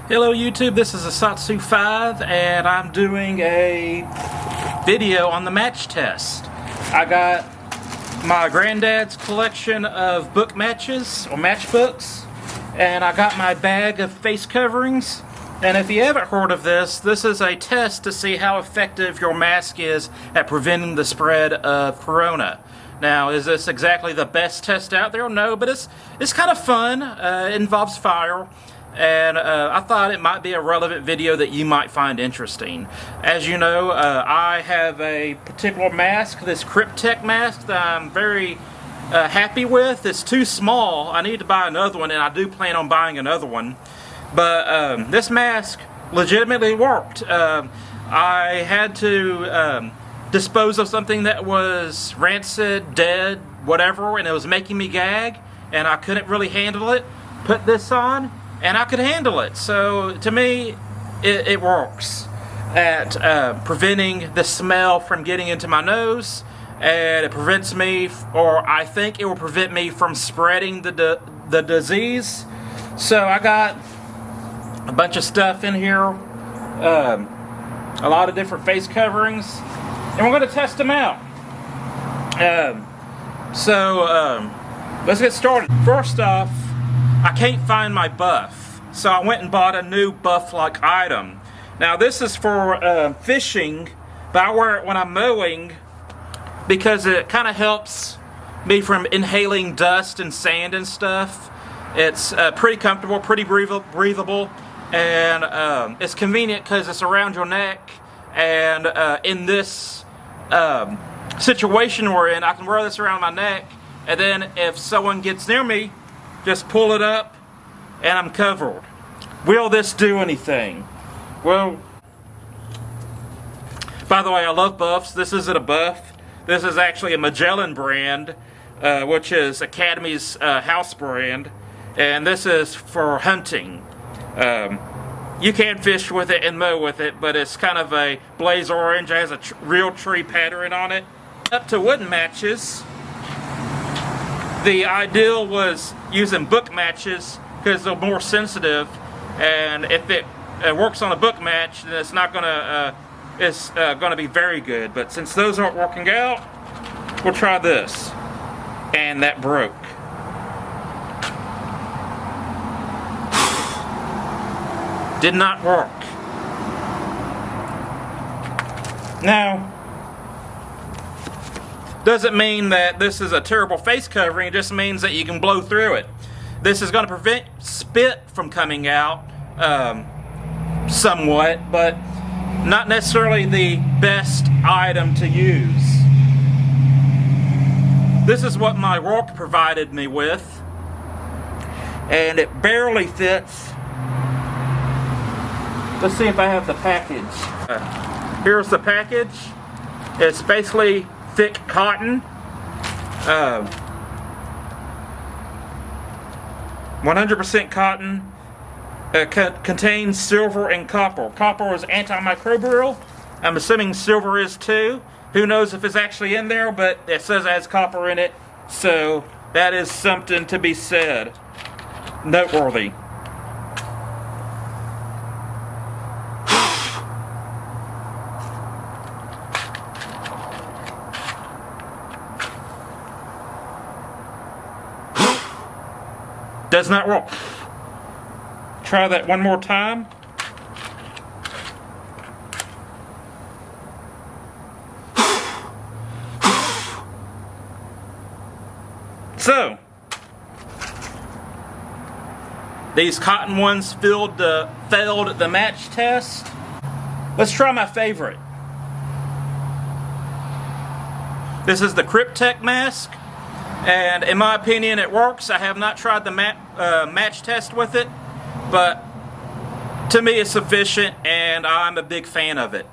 Hello YouTube, this is Asatsu 5 and I'm doing a video on the match test. I got my granddad's collection of book matches, or matchbooks, and I got my bag of face coverings. And if you haven't heard of this, this is a test to see how effective your mask is at preventing the spread of corona. Now, is this exactly the best test out there? No, but it's kind of fun. It involves fire. And I thought it might be a relevant video that you might find interesting. As you know, I have a particular mask, this Kryptek Mask, that I'm very happy with. It's too small. I need to buy another one, and I do plan on buying another one. But this mask legitimately worked. I had to dispose of something that was rancid, dead, whatever, and it was making me gag, and I couldn't really handle it. Put this on, and I could handle it. So to me, it works at preventing the smell from getting into my nose, and it prevents me, or I think it will prevent me from spreading the disease. So I got a bunch of stuff in here, a lot of different face coverings, and we're going to test them out. Let's get started. First off, I can't find my buff, so I went and bought a new buff-like item. Now this is for fishing, but I wear it when I'm mowing because it kind of helps me from inhaling dust and sand and stuff. It's pretty comfortable, pretty breathable, and it's convenient because it's around your neck. And in this situation we're in, I can wear this around my neck, and then if someone gets near me, just pull it up, and I'm covered. Will this do anything? Well, by the way, I love buffs. This isn't a buff. This is actually a Magellan brand, which is Academy's house brand, and this is for hunting. You can fish with it and mow with it, but it's kind of a blaze orange. It has a real tree pattern on it. Up to wooden matches. The ideal was using book matches because they're more sensitive, and if it works on a book match, then it's not gonna be very good. But since those aren't working out, we'll try this. And that broke. Did not work. Now, doesn't mean that this is a terrible face covering. It just means that you can blow through it. This is going to prevent spit from coming out somewhat, but not necessarily the best item to use. This is what my work provided me with, and it barely fits. Let's see if I have the package. Here's the package. It's basically thick cotton, 100% cotton, contains silver and copper. Copper is antimicrobial. I'm assuming silver is too. Who knows if it's actually in there, but it says it has copper in it, so that is something to be said. Noteworthy. Does not work. Try that one more time. So, these cotton ones failed the match test. Let's try my favorite. This is the Kryptek Mask. And in my opinion, it works. I have not tried the match test with it, but to me it's sufficient, and I'm a big fan of it.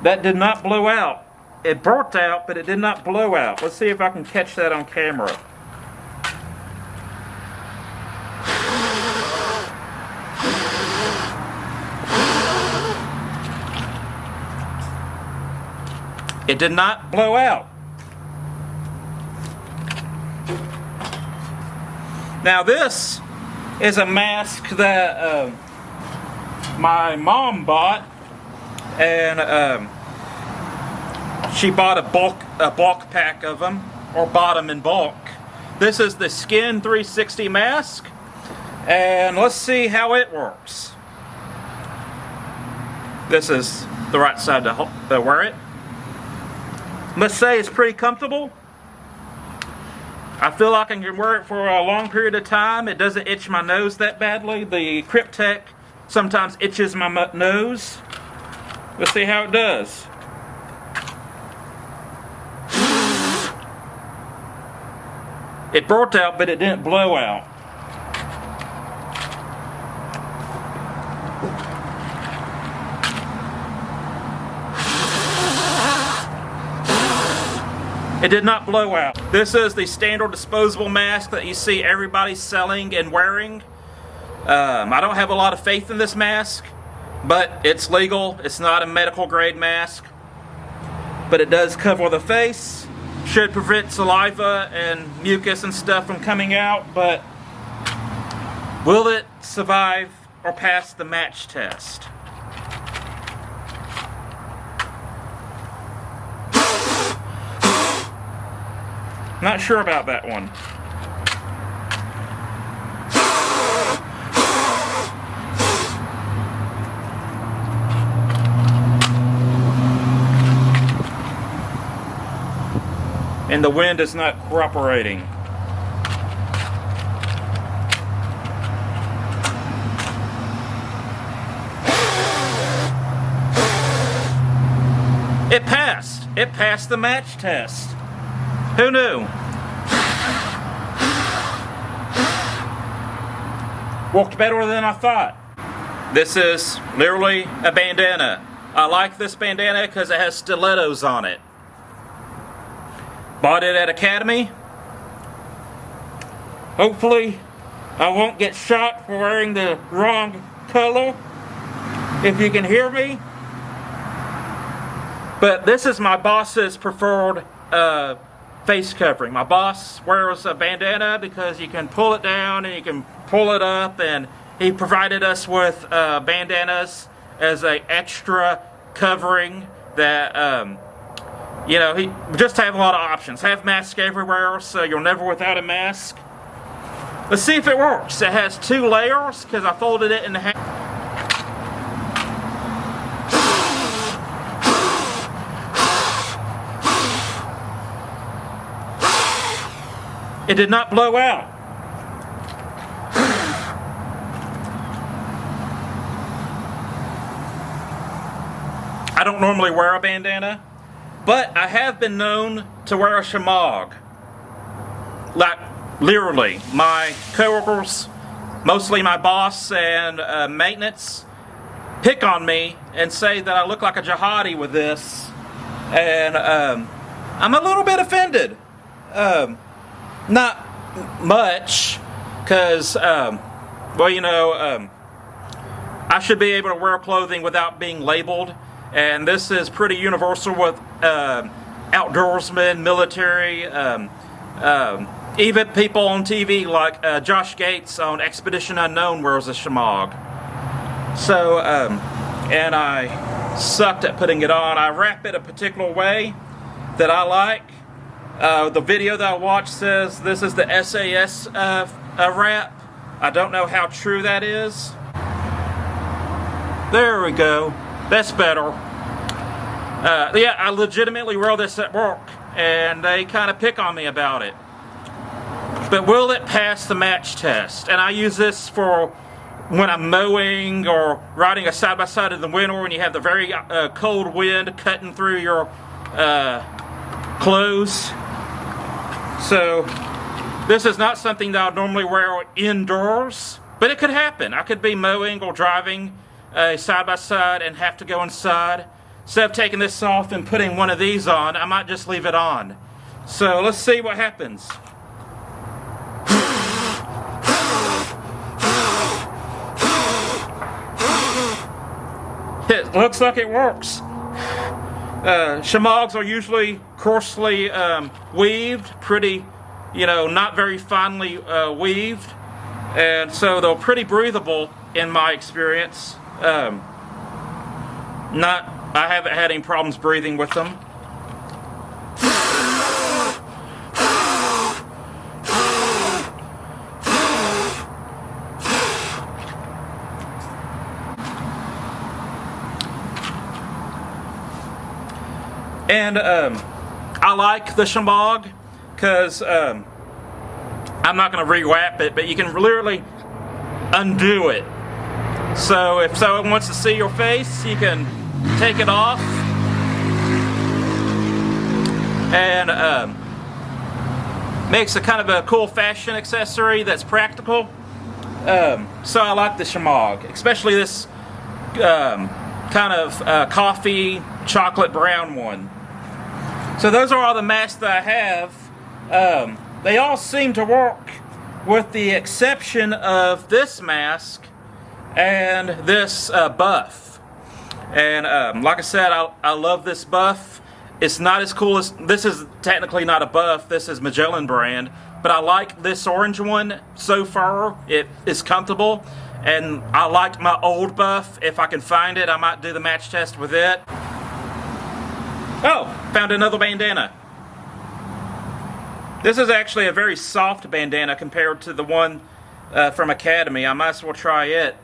That did not blow out. It burnt out, but it did not blow out. Let's see if I can catch that on camera. It did not blow out. Now this is a mask that my mom bought, and she bought a bulk pack of them, or bought them in bulk. This is the Skin 360 mask, and let's see how it works. This is the right side to wear it. Let's say it's pretty comfortable. I feel like I can wear it for a long period of time. It doesn't itch my nose that badly. The Kryptek sometimes itches my nose. Let's see how it does. It burnt out, but it didn't blow out. It did not blow out. This is the standard disposable mask that you see everybody selling and wearing. I don't have a lot of faith in this mask, but it's legal. It's not a medical grade mask, but it does cover the face. Should prevent saliva and mucus and stuff from coming out, but will it survive or pass the match test? Not sure about that one. And the wind is not cooperating. It passed. It passed the match test. Who knew? Worked better than I thought. This is literally a bandana. I like this bandana because it has stilettos on it. Bought it at Academy. Hopefully I won't get shot for wearing the wrong color, if you can hear me. But this is my boss's preferred face covering. My boss wears a bandana because you can pull it down and you can pull it up, and he provided us with bandanas as an extra covering that you know, he just have a lot of options. Have masks everywhere, so you're never without a mask. Let's see if it works. It has 2 layers because I folded it in half. It did not blow out. I don't normally wear a bandana, but I have been known to wear a shamag. Like, literally, my coworkers, mostly my boss and maintenance, pick on me and say that I look like a jihadi with this, and I'm a little bit offended. Not much, because, well, you know, I should be able to wear clothing without being labeled, and this is pretty universal with outdoorsmen, military, even people on TV like Josh Gates on Expedition Unknown wears a shamag. So, and I sucked at putting it on. I wrap it a particular way that I like. The video that I watched says this is the SAS wrap. I don't know how true that is. There we go. That's better. Yeah, I legitimately wear this at work, and they kind of pick on me about it. But will it pass the match test? And I use this for when I'm mowing or riding a side-by-side in the winter when you have the very cold wind cutting through your clothes. So this is not something that I would normally wear indoors, but it could happen. I could be mowing or driving side-by-side and have to go inside. Instead of taking this off and putting one of these on, I might just leave it on. So let's see what happens. It looks like it works. Shamogs are usually coarsely weaved, pretty, not very finely weaved, and so they're pretty breathable in my experience. I haven't had any problems breathing with them. And I like the shamog because I'm not going to rewrap it, but you can literally undo it. So if someone wants to see your face, you can take it off and makes a kind of a cool fashion accessory that's practical. So I like the shamog, especially this kind of coffee chocolate brown one. So those are all the masks that I have. They all seem to work with the exception of this mask and this buff. And like I said, I love this buff. It's not as cool as, this is technically not a buff, this is Magellan brand, but I like this orange one so far. It is comfortable, and I like my old buff. If I can find it, I might do the match test with it. Oh, found another bandana. This is actually a very soft bandana compared to the one from Academy. I might as well try it.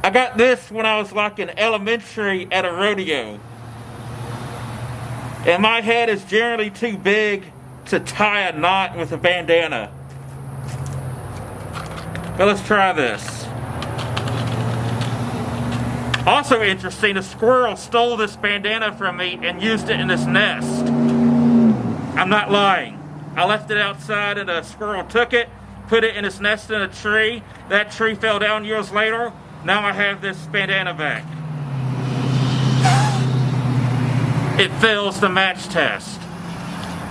I got this when I was like in elementary at a rodeo. And my head is generally too big to tie a knot with a bandana. But let's try this. Also interesting, a squirrel stole this bandana from me and used it in his nest. I'm not lying. I left it outside and a squirrel took it, put it in his nest in a tree. That tree fell down years later. Now I have this bandana back. It fails the match test.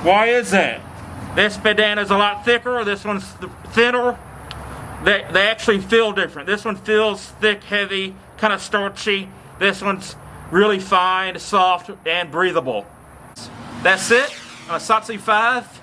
Why is that? This bandana is a lot thicker, this one's thinner. They actually feel different. This one feels thick, heavy, kind of starchy. This one's really fine, soft, and breathable. That's it on a Satsu 5.